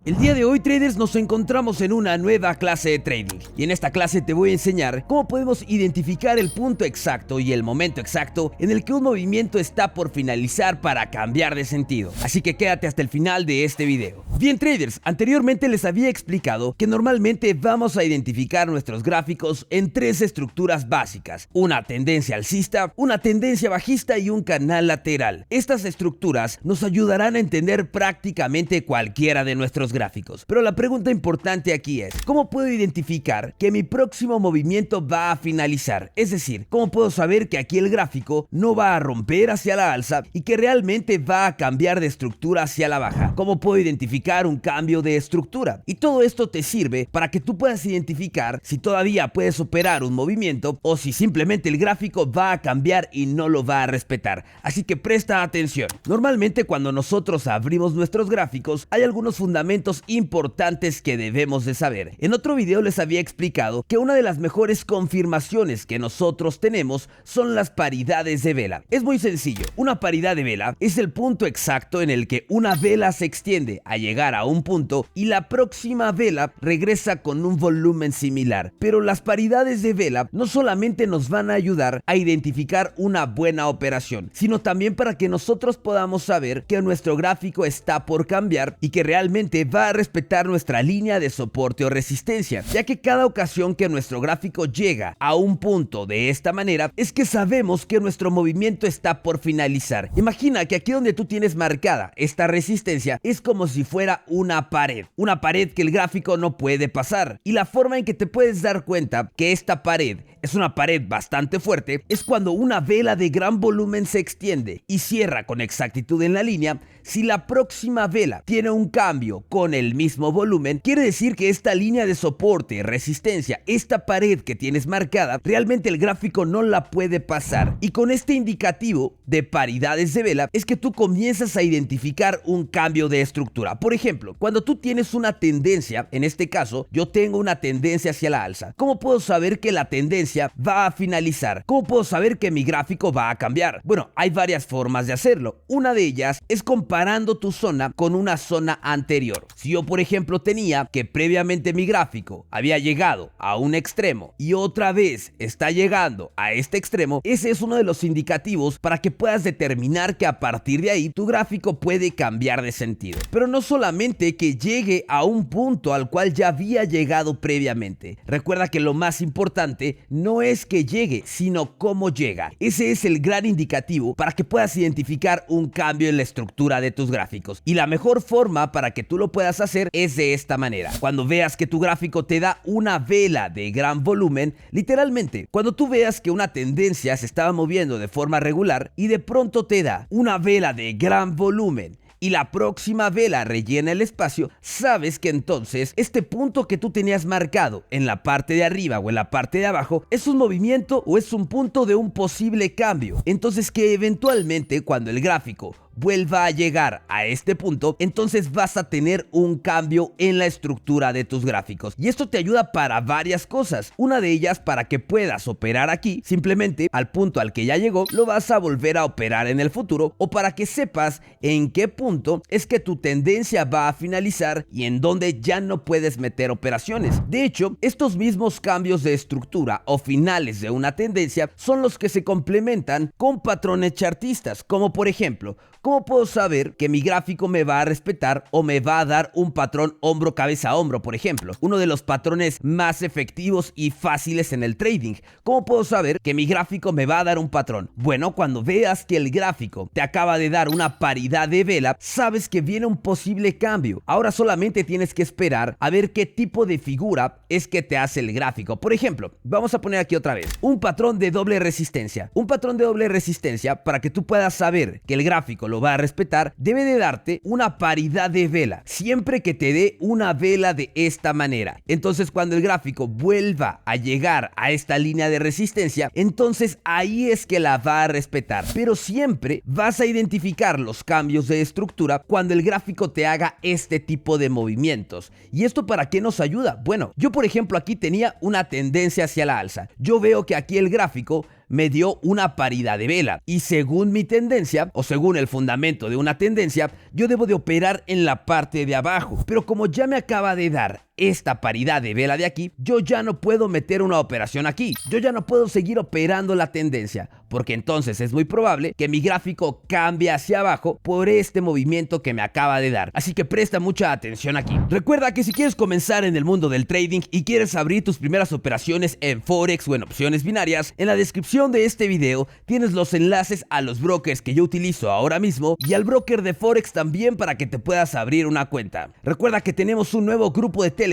El día de hoy, traders, nos encontramos en una nueva clase de trading y en esta clase te voy a enseñar cómo podemos identificar el punto exacto y el momento exacto en el que un movimiento está por finalizar para cambiar de sentido. Así que quédate hasta el final de este video. Bien, traders, anteriormente les había explicado que normalmente vamos a identificar nuestros gráficos en tres estructuras básicas: una tendencia alcista, una tendencia bajista y un canal lateral. Estas estructuras nos ayudarán a entender prácticamente cualquiera de nuestros gráficos. Pero la pregunta importante aquí es: ¿cómo puedo identificar que mi próximo movimiento va a finalizar? Es decir, ¿cómo puedo saber que aquí el gráfico no va a romper hacia la alza y que realmente va a cambiar de estructura hacia la baja? ¿Cómo puedo identificar un cambio de estructura? Y todo esto te sirve para que tú puedas identificar si todavía puedes operar un movimiento o si simplemente el gráfico va a cambiar y no lo va a respetar. Así que presta atención. Normalmente cuando nosotros abrimos nuestros gráficos hay algunos fundamentos importantes que debemos de saber. En otro video les había explicado que una de las mejores confirmaciones que nosotros tenemos son las paridades de vela. Es muy sencillo. Una paridad de vela es el punto exacto en el que una vela se extiende a llegar a un punto y la próxima vela regresa con un volumen similar. Pero las paridades de vela no solamente nos van a ayudar a identificar una buena operación, sino también para que nosotros podamos saber que nuestro gráfico está por cambiar y que realmente va a respetar nuestra línea de soporte o resistencia, ya que cada ocasión que nuestro gráfico llega a un punto de esta manera es que sabemos que nuestro movimiento está por finalizar. Imagina que aquí donde tú tienes marcada esta resistencia es como si fuera una pared que el gráfico no puede pasar, y la forma en que te puedes dar cuenta que esta pared es una pared bastante fuerte es cuando una vela de gran volumen se extiende y cierra con exactitud en la línea. Si la próxima vela tiene un cambio con el mismo volumen, quiere decir que esta línea de soporte, resistencia, esta pared que tienes marcada, realmente el gráfico no la puede pasar. Y con este indicativo de paridades de vela es que tú comienzas a identificar un cambio de estructura. Por ejemplo, cuando tú tienes una tendencia, en este caso yo tengo una tendencia hacia la alza, ¿cómo puedo saber que la tendencia va a finalizar? ¿Cómo puedo saber que mi gráfico va a cambiar? Bueno, hay varias formas de hacerlo. Una de ellas es comparando tu zona con una zona anterior. Si yo, por ejemplo, tenía que previamente mi gráfico había llegado a un extremo y otra vez está llegando a este extremo, ese es uno de los indicativos para que puedas determinar que a partir de ahí tu gráfico puede cambiar de sentido. Pero no solamente que llegue a un punto al cual ya había llegado previamente. Recuerda que lo más importante no es que llegue, sino cómo llega. Ese es el gran indicativo para que puedas identificar un cambio en la estructura de tus gráficos. Y la mejor forma para que tú lo puedas hacer es de esta manera. Cuando veas que tu gráfico te da una vela de gran volumen, literalmente, cuando tú veas que una tendencia se estaba moviendo de forma regular y de pronto te da una vela de gran volumen y la próxima vela rellena el espacio, sabes que entonces este punto que tú tenías marcado en la parte de arriba o en la parte de abajo es un movimiento o es un punto de un posible cambio. Entonces que eventualmente cuando el gráfico vuelva a llegar a este punto, entonces vas a tener un cambio en la estructura de tus gráficos. Y esto te ayuda para varias cosas. Una de ellas, para que puedas operar aquí, simplemente al punto al que ya llegó, lo vas a volver a operar en el futuro, o para que sepas en qué punto es que tu tendencia va a finalizar y en donde ya no puedes meter operaciones. De hecho, estos mismos cambios de estructura o finales de una tendencia son los que se complementan con patrones chartistas, como por ejemplo, ¿cómo puedo saber que mi gráfico me va a respetar o me va a dar un patrón hombro cabeza hombro, por ejemplo? Uno de los patrones más efectivos y fáciles en el trading. ¿Cómo puedo saber que mi gráfico me va a dar un patrón? Bueno, cuando veas que el gráfico te acaba de dar una paridad de vela, sabes que viene un posible cambio. Ahora solamente tienes que esperar a ver qué tipo de figura es que te hace el gráfico. Por ejemplo, vamos a poner aquí otra vez un patrón de doble resistencia. Un patrón de doble resistencia, para que tú puedas saber que el gráfico lo va a respetar, debe de darte una paridad de vela, siempre que te dé una vela de esta manera. Entonces cuando el gráfico vuelva a llegar a esta línea de resistencia, entonces ahí es que la va a respetar. Pero siempre vas a identificar los cambios de estructura cuando el gráfico te haga este tipo de movimientos. ¿Y esto para qué nos ayuda? Bueno, yo por ejemplo aquí tenía una tendencia hacia la alza. Yo veo que aquí el gráfico me dio una paridad de vela. Y según mi tendencia, o según el fundamento de una tendencia, yo debo de operar en la parte de abajo. Pero como ya me acaba de dar esta paridad de vela de aquí, yo ya no puedo meter una operación aquí. Yo ya no puedo seguir operando la tendencia, porque entonces es muy probable que mi gráfico cambie hacia abajo por este movimiento que me acaba de dar. Así que presta mucha atención aquí. Recuerda que si quieres comenzar en el mundo del trading y quieres abrir tus primeras operaciones en Forex o en opciones binarias, en la descripción de este video tienes los enlaces a los brokers que yo utilizo ahora mismo y al broker de Forex también para que te puedas abrir una cuenta. Recuerda que tenemos un nuevo grupo de Telegram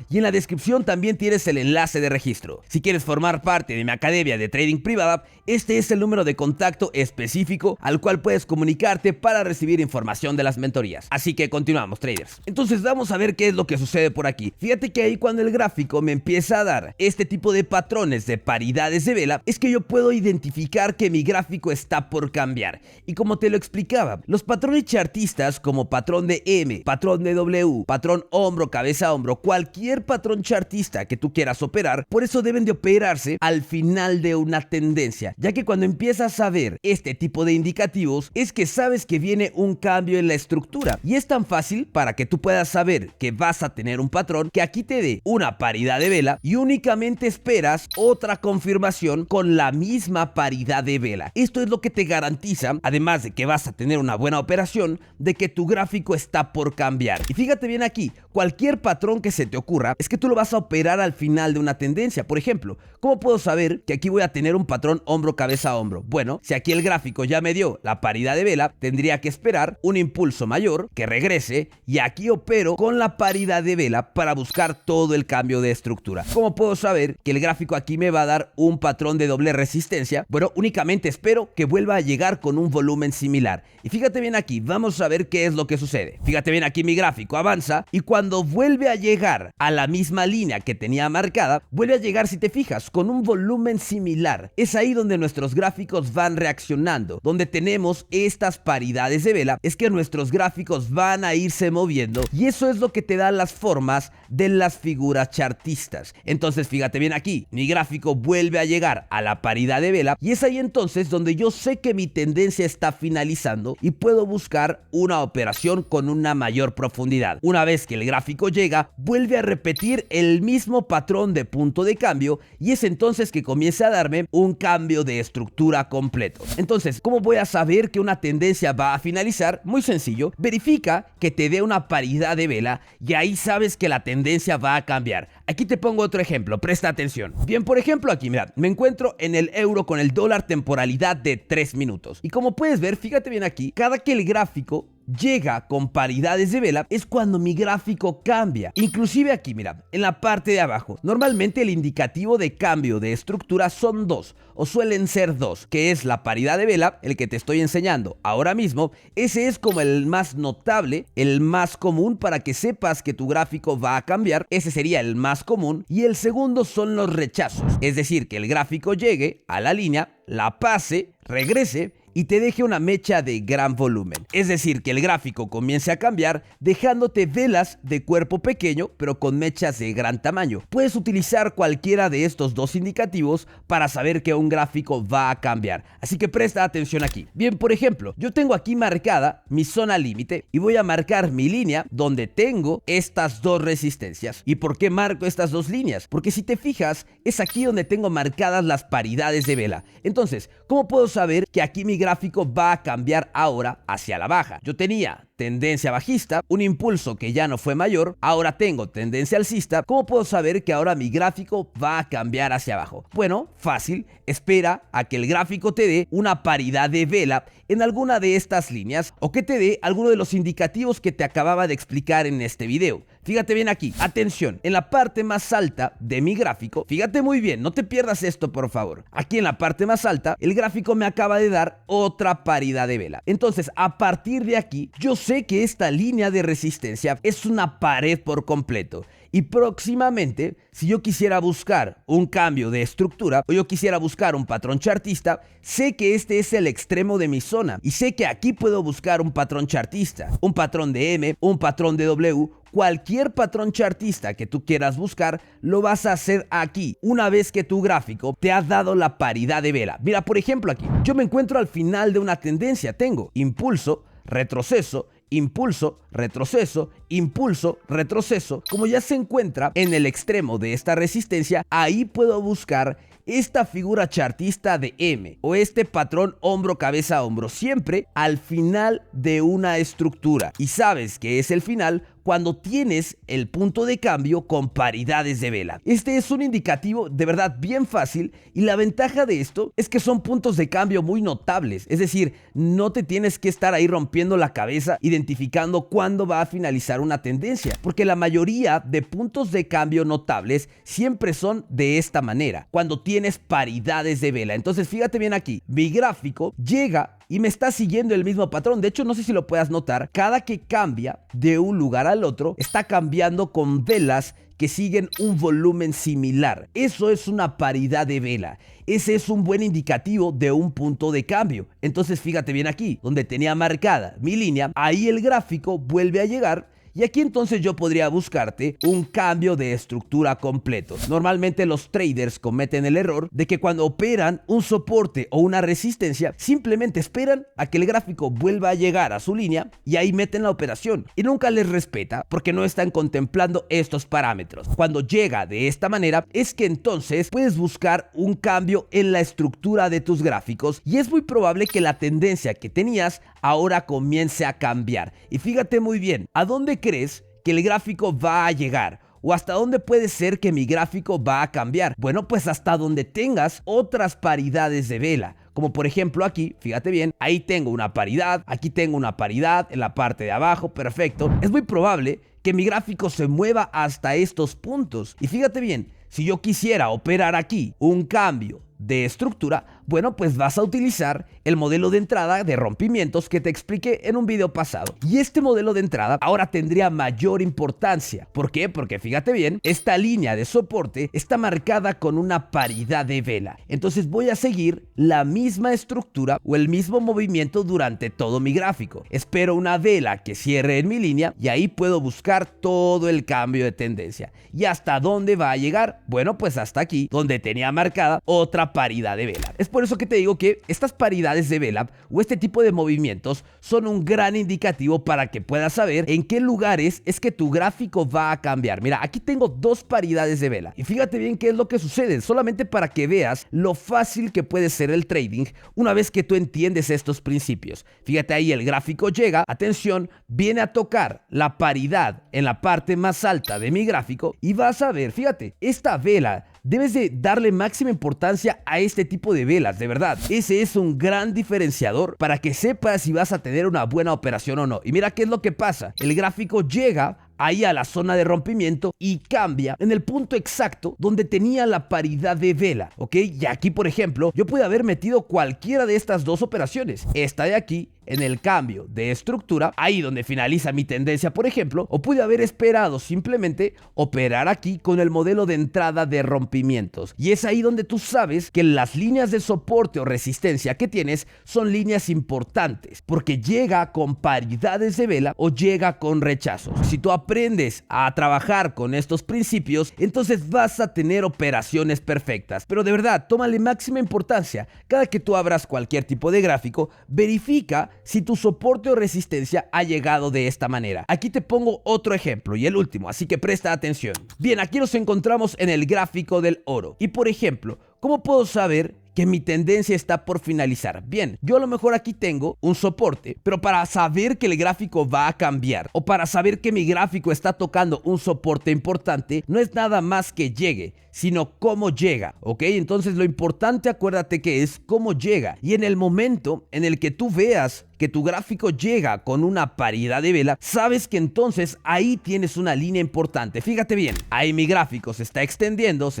y en la descripción también tienes el enlace de registro. Si quieres formar parte de mi academia de trading privada, este es el número de contacto específico al cual puedes comunicarte para recibir información de las mentorías. Así que continuamos, traders. Entonces vamos a ver qué es lo que sucede por aquí. Fíjate que ahí cuando el gráfico me empieza a dar este tipo de patrones de paridades de vela, es que yo puedo identificar que mi gráfico está por cambiar. Y como te lo explicaba, los patrones chartistas como patrón de M, patrón de W, patrón hombro, cabeza, hombro, cualquier patrón chartista que tú quieras operar, por eso deben de operarse al final de una tendencia, ya que cuando empiezas a ver este tipo de indicativos es que sabes que viene un cambio en la estructura, y es tan fácil para que tú puedas saber que vas a tener un patrón que aquí te dé una paridad de vela y únicamente esperas otra confirmación con la misma paridad de vela. Esto es lo que te garantiza, además de que vas a tener una buena operación, de que tu gráfico está por cambiar. Y fíjate bien aquí, cualquier patrón que se te ocurra es que tú lo vas a operar al final de una tendencia. Por ejemplo, ¿cómo puedo saber que aquí voy a tener un patrón hombro, cabeza, hombro? Bueno, si aquí el gráfico ya me dio la paridad de vela, tendría que esperar un impulso mayor que regrese y aquí opero con la paridad de vela para buscar todo el cambio de estructura. ¿Cómo puedo saber que el gráfico aquí me va a dar un patrón de doble resistencia? Bueno, únicamente espero que vuelva a llegar con un volumen similar. Y fíjate bien aquí, vamos a ver qué es lo que sucede. Fíjate bien aquí, mi gráfico avanza y cuando vuelve a llegar a la misma línea que tenía marcada, vuelve a llegar, si te fijas, con un volumen similar. Es ahí donde nuestros gráficos van reaccionando, donde tenemos estas paridades de vela, es que nuestros gráficos van a irse moviendo y eso es lo que te da las formas de las figuras chartistas. Entonces fíjate bien aquí, mi gráfico vuelve a llegar a la paridad de vela y es ahí entonces donde yo sé que mi tendencia está finalizando y puedo buscar una operación con una mayor profundidad. Una vez que el gráfico llega, vuelve a repetir el mismo patrón de punto de cambio y es entonces que comienza a darme un cambio de estructura completo. Entonces, ¿cómo voy a saber que una tendencia va a finalizar? Muy sencillo, verifica que te dé una paridad de vela y ahí sabes que la tendencia va a cambiar. Aquí te pongo otro ejemplo, presta atención. Bien, por ejemplo aquí, mira, me encuentro en el euro con el dólar temporalidad de 3 minutos. Y como puedes ver, fíjate bien aquí, cada que el gráfico llega con paridades de vela es cuando mi gráfico cambia. Inclusive aquí, mira, en la parte de abajo, normalmente el indicativo de cambio de estructura son dos, o suelen ser dos, que es la paridad de vela, el que te estoy enseñando ahora mismo. Ese es como el más notable, el más común para que sepas que tu gráfico va a cambiar. Ese sería el más común. Y el segundo son los rechazos, es decir, que el gráfico llegue a la línea, la pase, regrese y te deje una mecha de gran volumen. Es decir, que el gráfico comience a cambiar dejándote velas de cuerpo pequeño pero con mechas de gran tamaño. Puedes utilizar cualquiera de estos dos indicativos para saber que un gráfico va a cambiar. Así que presta atención aquí. Bien, por ejemplo, yo tengo aquí marcada mi zona límite y voy a marcar mi línea donde tengo estas dos resistencias. ¿Y por qué marco estas dos líneas? Porque si te fijas, es aquí donde tengo marcadas las paridades de vela. Entonces, ¿cómo puedo saber que aquí mi gráfico va a cambiar ahora hacia la baja? Yo tenía tendencia bajista, un impulso que ya no fue mayor, ahora tengo tendencia alcista. ¿Cómo puedo saber que ahora mi gráfico va a cambiar hacia abajo? Bueno, fácil, espera a que el gráfico te dé una paridad de vela en alguna de estas líneas o que te dé alguno de los indicativos que te acababa de explicar en este video. Fíjate bien aquí, atención, en la parte más alta de mi gráfico, fíjate muy bien, no te pierdas esto por favor. Aquí en la parte más alta, el gráfico me acaba de dar otra paridad de vela. Entonces, a partir de aquí, yo sé que esta línea de resistencia es una pared por completo. Y próximamente, si yo quisiera buscar un cambio de estructura o yo quisiera buscar un patrón chartista, sé que este es el extremo de mi zona y sé que aquí puedo buscar un patrón chartista, un patrón de M, un patrón de W, cualquier patrón chartista que tú quieras buscar, lo vas a hacer aquí, una vez que tu gráfico te ha dado la paridad de vela. Mira, por ejemplo aquí, yo me encuentro al final de una tendencia, tengo impulso, retroceso, impulso, retroceso, impulso, retroceso. Como ya se encuentra en el extremo de esta resistencia, ahí puedo buscar esta figura chartista de M o este patrón hombro, cabeza, hombro, siempre al final de una estructura. Y sabes que es el final cuando tienes el punto de cambio con paridades de vela. Este es un indicativo de verdad bien fácil y la ventaja de esto es que son puntos de cambio muy notables. Es decir, no te tienes que estar ahí rompiendo la cabeza identificando cuándo va a finalizar una tendencia, porque la mayoría de puntos de cambio notables siempre son de esta manera, cuando tienes paridades de vela. Entonces fíjate bien aquí, mi gráfico llega y me está siguiendo el mismo patrón. De hecho, no sé si lo puedas notar, cada que cambia de un lugar al otro, está cambiando con velas que siguen un volumen similar. Eso es una paridad de vela. Ese es un buen indicativo de un punto de cambio. Entonces fíjate bien aquí, donde tenía marcada mi línea, ahí el gráfico vuelve a llegar. Y aquí entonces yo podría buscarte un cambio de estructura completo. Normalmente los traders cometen el error de que cuando operan un soporte o una resistencia, simplemente esperan a que el gráfico vuelva a llegar a su línea y ahí meten la operación. Y nunca les respeta porque no están contemplando estos parámetros. Cuando llega de esta manera, es que entonces puedes buscar un cambio en la estructura de tus gráficos y es muy probable que la tendencia que tenías ahora comience a cambiar. Y fíjate muy bien, ¿a dónde crees que el gráfico va a llegar? ¿O hasta dónde puede ser que mi gráfico va a cambiar? Bueno, pues hasta donde tengas otras paridades de vela. Como por ejemplo aquí, fíjate bien, ahí tengo una paridad, aquí tengo una paridad en la parte de abajo, perfecto. Es muy probable que mi gráfico se mueva hasta estos puntos. Y fíjate bien, si yo quisiera operar aquí un cambio de estructura, bueno, pues vas a utilizar el modelo de entrada de rompimientos que te expliqué en un video pasado. Y este modelo de entrada ahora tendría mayor importancia. ¿Por qué? Porque fíjate bien, esta línea de soporte está marcada con una paridad de vela. Entonces voy a seguir la misma estructura o el mismo movimiento durante todo mi gráfico. Espero una vela que cierre en mi línea y ahí puedo buscar todo el cambio de tendencia. ¿Y hasta dónde va a llegar? Bueno, pues hasta aquí, donde tenía marcada otra paridad de vela. Es por eso que te digo que estas paridades de vela o este tipo de movimientos son un gran indicativo para que puedas saber en qué lugares es que tu gráfico va a cambiar. Mira, aquí tengo dos paridades de vela y fíjate bien qué es lo que sucede, solamente para que veas lo fácil que puede ser el trading una vez que tú entiendes estos principios. Fíjate ahí, el gráfico llega, atención, viene a tocar la paridad en la parte más alta de mi gráfico y vas a ver, fíjate, esta vela debes de darle máxima importancia a este tipo de velas, de verdad. Ese es un gran diferenciador para que sepas si vas a tener una buena operación o no. Y mira qué es lo que pasa. El gráfico llega ahí a la zona de rompimiento y cambia en el punto exacto donde tenía la paridad de vela, ¿ok? Y aquí, por ejemplo, yo pude haber metido cualquiera de estas dos operaciones. Esta de aquí, en el cambio de estructura, ahí donde finaliza mi tendencia, por ejemplo, o pude haber esperado simplemente operar aquí con el modelo de entrada de rompimientos. Y es ahí donde tú sabes que las líneas de soporte o resistencia que tienes son líneas importantes, porque llega con paridades de vela o llega con rechazos. Si tú aprendes a trabajar con estos principios, entonces vas a tener operaciones perfectas. Pero de verdad, tómale máxima importancia. Cada que tú abras cualquier tipo de gráfico, verifica si tu soporte o resistencia ha llegado de esta manera. Aquí te pongo otro ejemplo y el último, así que presta atención. Bien, aquí nos encontramos en el gráfico del oro. Y por ejemplo, ¿cómo puedo saber que mi tendencia está por finalizar? Bien, yo a lo mejor aquí tengo un soporte, pero para saber que el gráfico va a cambiar o para saber que mi gráfico está tocando un soporte importante, no es nada más que llegue, sino cómo llega, ¿ok? Entonces lo importante, acuérdate, que es cómo llega. Y en el momento en el que tú veas que tu gráfico llega con una paridad de vela, sabes que entonces ahí tienes una línea importante. Fíjate bien, ahí mi gráfico se está extendiendo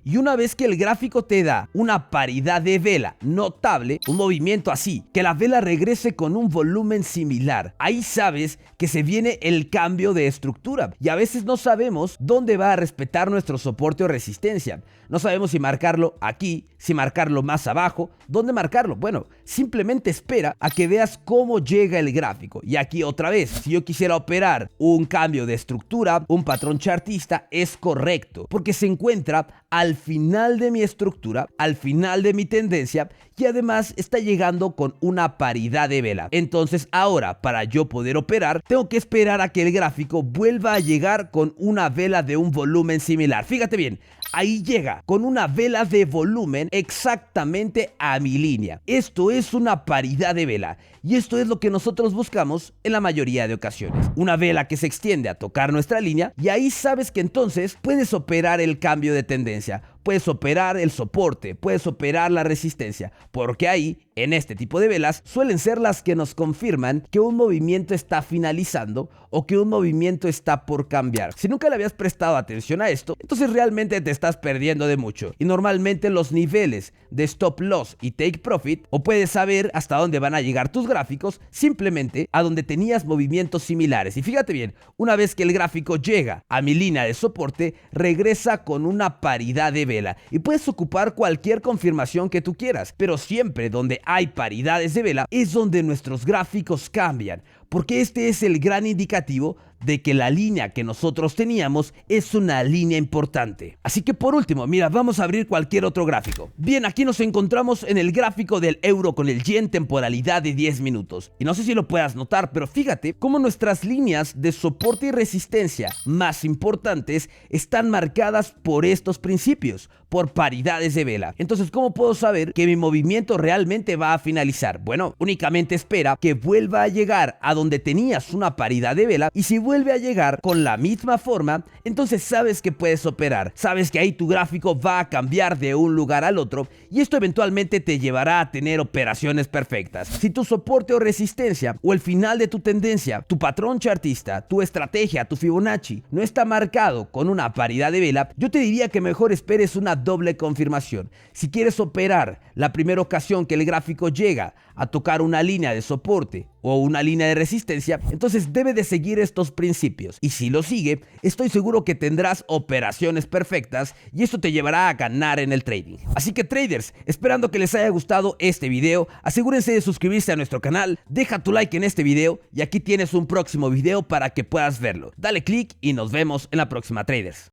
y una vez que el gráfico te da una paridad de vela notable, un movimiento así, que la vela regrese con un volumen similar, ahí sabes que se viene el cambio de estructura. Y a veces no sabemos dónde va a respetar nuestro soporte o resistencia. No sabemos si marcarlo aquí, si marcarlo más abajo, dónde marcarlo. Bueno, simplemente espera a que veas cómo llega el gráfico. Y aquí otra vez, si yo quisiera operar un cambio de estructura, un patrón chartista, es correcto, porque se encuentra al final de mi estructura, al final de mi tendencia, y además está llegando con una paridad de vela. Entonces ahora, para yo poder operar, tengo que esperar a que el gráfico vuelva a llegar con una vela de un volumen similar. Fíjate bien, ahí llega con una vela de volumen exactamente a mi línea. Esto es una paridad de vela, y esto es lo que nosotros buscamos en la mayoría de ocasiones. Una vela que se extiende a tocar nuestra línea, y ahí sabes que entonces puedes operar el cambio de tendencia. Puedes operar el soporte, puedes operar la resistencia, porque ahí, en este tipo de velas, suelen ser las que nos confirman que un movimiento está finalizando o que un movimiento está por cambiar. Si nunca le habías prestado atención a esto, entonces realmente te estás perdiendo de mucho. Y normalmente los niveles de stop loss y take profit, o puedes saber hasta dónde van a llegar tus gráficos, simplemente a donde tenías movimientos similares. Y fíjate bien, una vez que el gráfico llega a mi línea de soporte, regresa con una paridad de vela, y puedes ocupar cualquier confirmación que tú quieras, pero siempre donde hay paridades de vela es donde nuestros gráficos cambian, porque este es el gran indicativo de que la línea que nosotros teníamos es una línea importante. Así que por último, mira, vamos a abrir cualquier otro gráfico. Bien, aquí nos encontramos en el gráfico del euro con el yen, temporalidad de 10 minutos. Y no sé si lo puedas notar, pero fíjate cómo nuestras líneas de soporte y resistencia más importantes están marcadas por estos principios, por paridades de vela. Entonces, ¿cómo puedo saber que mi movimiento realmente va a finalizar? Bueno, únicamente espera que vuelva a llegar a donde tenías una paridad de vela, y si vuelve a llegar con la misma forma, entonces sabes que puedes operar. Sabes que ahí tu gráfico va a cambiar de un lugar al otro, y esto eventualmente te llevará a tener operaciones perfectas. Si tu soporte o resistencia, o el final de tu tendencia, tu patrón chartista, tu estrategia, tu Fibonacci, no está marcado con una paridad de vela, yo te diría que mejor esperes una doble confirmación. Si quieres operar la primera ocasión que el gráfico llega a tocar una línea de soporte o una línea de resistencia, entonces debe de seguir estos principios, y si lo sigue, estoy seguro que tendrás operaciones perfectas, y esto te llevará a ganar en el trading. Así que traders, esperando que les haya gustado este video, asegúrense de suscribirse a nuestro canal, deja tu like en este video, y aquí tienes un próximo video para que puedas verlo. Dale click y nos vemos en la próxima, traders.